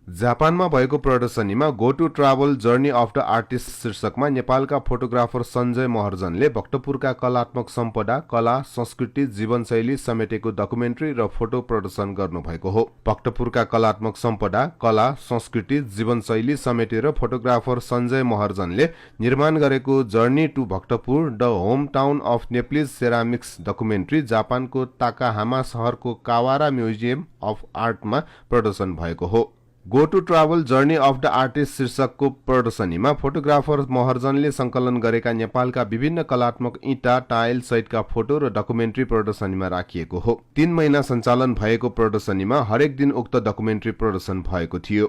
जापानमा भएको प्रदर्शनीमा go to travel journey of the artist शीर्षकमा नेपालका फोटोग्राफर सञ्जय महर्जनले भक्तपुरका कलात्मक सम्पदा, कला, संस्कृति, जीवनशैली समेटेको डकुमेन्ट्री र फोटो प्रदर्शन गर्नुभएको हो। भक्तपुरका कलात्मक सम्पदा, कला, संस्कृति, जीवनशैली समेटेर फोटोग्राफर सञ्जय महर्जनले निर्माण गरेको journey to Bhaktapur the home town of Nepalese ceramics documentary जापानको ताकाहामा शहरको कावारा म्युजियम अफ आर्टमा प्रदर्शन भएको हो। Go to travel journey of the artist शीर्षकको प्रदर्शनीमा फोटोग्राफर महर्जनले संकलन गरेका नेपालका विभिन्न कलात्मक इँटा, टाइल सहितका फोटो र डकुमेन्ट्री प्रदर्शनीमा राखिएको हो। 3 महिना सञ्चालन भएको प्रदर्शनीमा हरेक दिन उक्त डकुमेन्ट्री प्रदर्शन भएको थियो।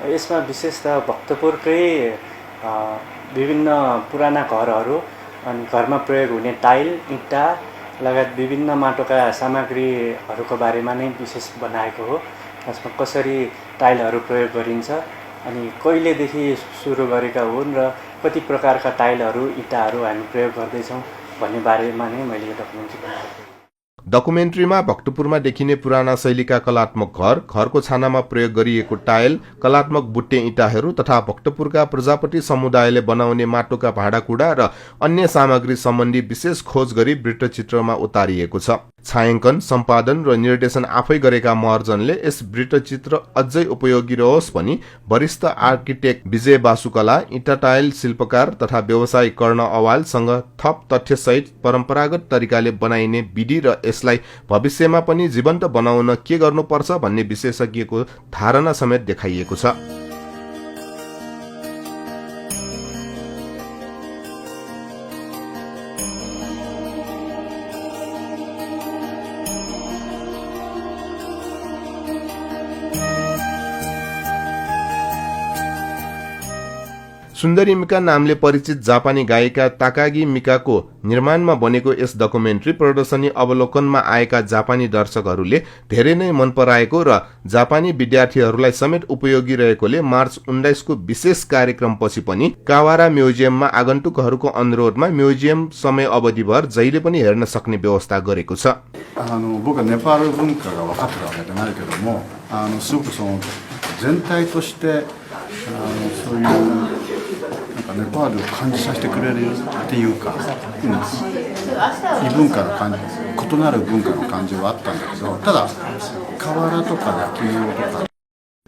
यसमा विशेषतः भक्तपुरकै विभिन्न पुराना घरहरू अनि घरमा प्रयोग हुने टाइल, इँटा लगायत विभिन्न माटोका सामग्रीहरूको बारेमा नै विशेष बनाएको हो। यसमा कसरी टाइलहरू प्रयोग गरिन्छ अनि कहिलेदेखि सुरु गरेका हुन् र कति प्रकारका टाइलहरू, इँटाहरू हामी प्रयोग गर्दैछौँ भन्ने बारेमा नै मैले यो डकुमेन्ट्री बनाएको। डकुमेन्ट्रीमा भक्तपुरमा देखिने पुराना शैलीका कलात्मक घर, घरको छानामा प्रयोग गरिएको टाइल, कलात्मक बुट्टे इँटाहरू तथा भक्तपुरका प्रजापति समुदायले बनाउने माटोका भाँडाकुँडा र अन्य सामग्री सम्बन्धी विशेष खोज गरी वृत्तचित्रमा उतारिएको छ। छायाङ्कन, सम्पादन र निर्देशन आफै गरेका महर्जनले यस वृत्तचित्र अझै उपयोगी रहोस् भनी वरिष्ठ आर्किटेक्ट विजय बासुकला, इँटा टाइल शिल्पकार तथा व्यवसायी कर्ण अवालसँग थप तथ्यसहित परम्परागत तरिकाले बनाइने विधि र यसलाई भविष्यमा पनि जीवन्त बनाउन के गर्नुपर्छ भन्ने विशेषज्ञको धारणा समेत देखाइएको छ। सुन्दरी मिका नामले परिचित जापानी गायिका ताकागी मिकाको निर्माणमा बनेको यस डकुमेन्ट्री प्रदर्शनी अवलोकनमा आएका जापानी दर्शकहरूले धेरै नै मन पराएको र जापानी विद्यार्थीहरूलाई समेत उपयोगी रहेकोले मार्च 19 को विशेष कार्यक्रमपछि पनि कावारा म्युजियममा आगन्तुकहरूको अनुरोधमा म्युजियम समय अवधिभर जहिले पनि हेर्न सक्ने व्यवस्था गरेको छ। 僕はネパール文化が分かってるわけじゃないけども、すごくその全体としてそういうネパールを感じさせてくれるっていうか、異文化の感じ、異なる文化の感じはあったんだけど、ただ瓦とか焼き物とか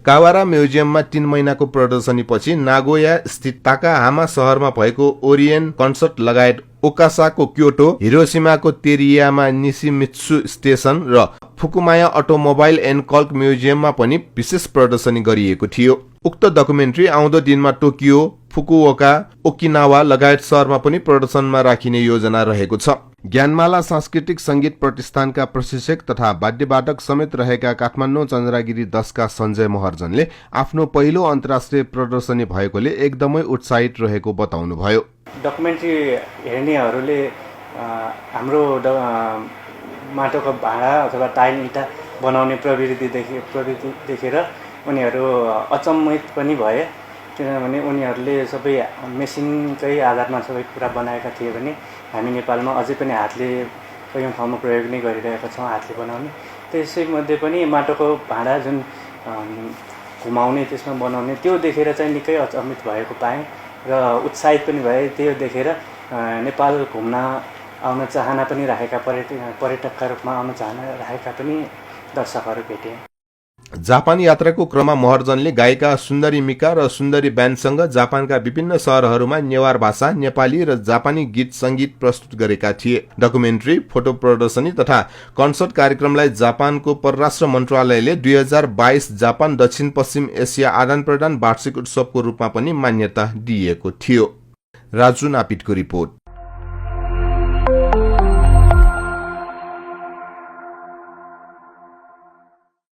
कावारा म्युजियममा 3 महिनाको प्रदर्शनीपछि नागोया स्थित ताकाहामा शहरमा भएको ओरियन कन्सर्ट लगायत ओकासाको क्योटो, हिरोशिमाको तेरियामा निशिमित्सु स्टेशन र फुकुमाया अटोमोबाइल एन्ड कल्क म्युजियममा पनि विशेष प्रदर्शनी गरिएको थियो। उक्त डकुमेन्ट्री आउँदो दिनमा टोकियो, फुकुओका, ओकिनावा लगायत शहरमा पनि प्रदर्शनमा राखिने योजना रहेको छ। ज्ञानमाला सांस्कृतिक संगीत प्रतिष्ठानका प्रशिक्षक तथा वाद्यवादक समेत रहेका काठमाडौँ चन्द्रगिरी 10 का सञ्जय महर्जनले आफ्नो पहिलो अन्तर्राष्ट्रिय प्रदर्शनी भएकोले एकदमै उत्साहित रहेको बताउनुभयो। डकुमेन्ट्री हेर्नेहरूले हाम्रो माटोको भाँडा अथवा टाइल, इँटा बनाउने प्रवृत्ति देखेर उनीहरू अचम्मित पनि भए, किनभने उनीहरूले सबै मेसिनकै आधारमा सबै कुरा बनाएका थिए भने हामी नेपालमा अझै पनि हातले कयौँ ठाउँमा प्रयोग नै गरिरहेका छौँ, हातले बनाउने। त्यसैमध्ये पनि माटोको भाँडा जुन घुमाउने, त्यसमा बनाउने, त्यो देखेर चाहिँ निकै अचम्मित भएको पाएँ र उत्साहित पनि भए। त्यो देखेर नेपाल घुम्न आउन चाहना पनि राखेका पर्यटकका रूपमा आउन चाहना राखेका पनि दर्शकहरू भेटे। जापान यात्राको क्रममा महर्जनले गायिका सुन्दरी मिका र सुन्दरी ब्यान्डसँग जापानका विभिन्न शहरहरूमा नेवार भाषा, नेपाली र जापानी गीत संगीत प्रस्तुत गरेका थिए। डकुमेन्ट्री, फोटो प्रदर्शनी तथा कन्सर्ट कार्यक्रमलाई जापानको परराष्ट्र मन्त्रालयले 2022 जापान दक्षिण पश्चिम एसिया आदान प्रदान वार्षिक उत्सवको रूपमा पनि मान्यता दिएको थियो। राजु नापितको रिपोर्ट।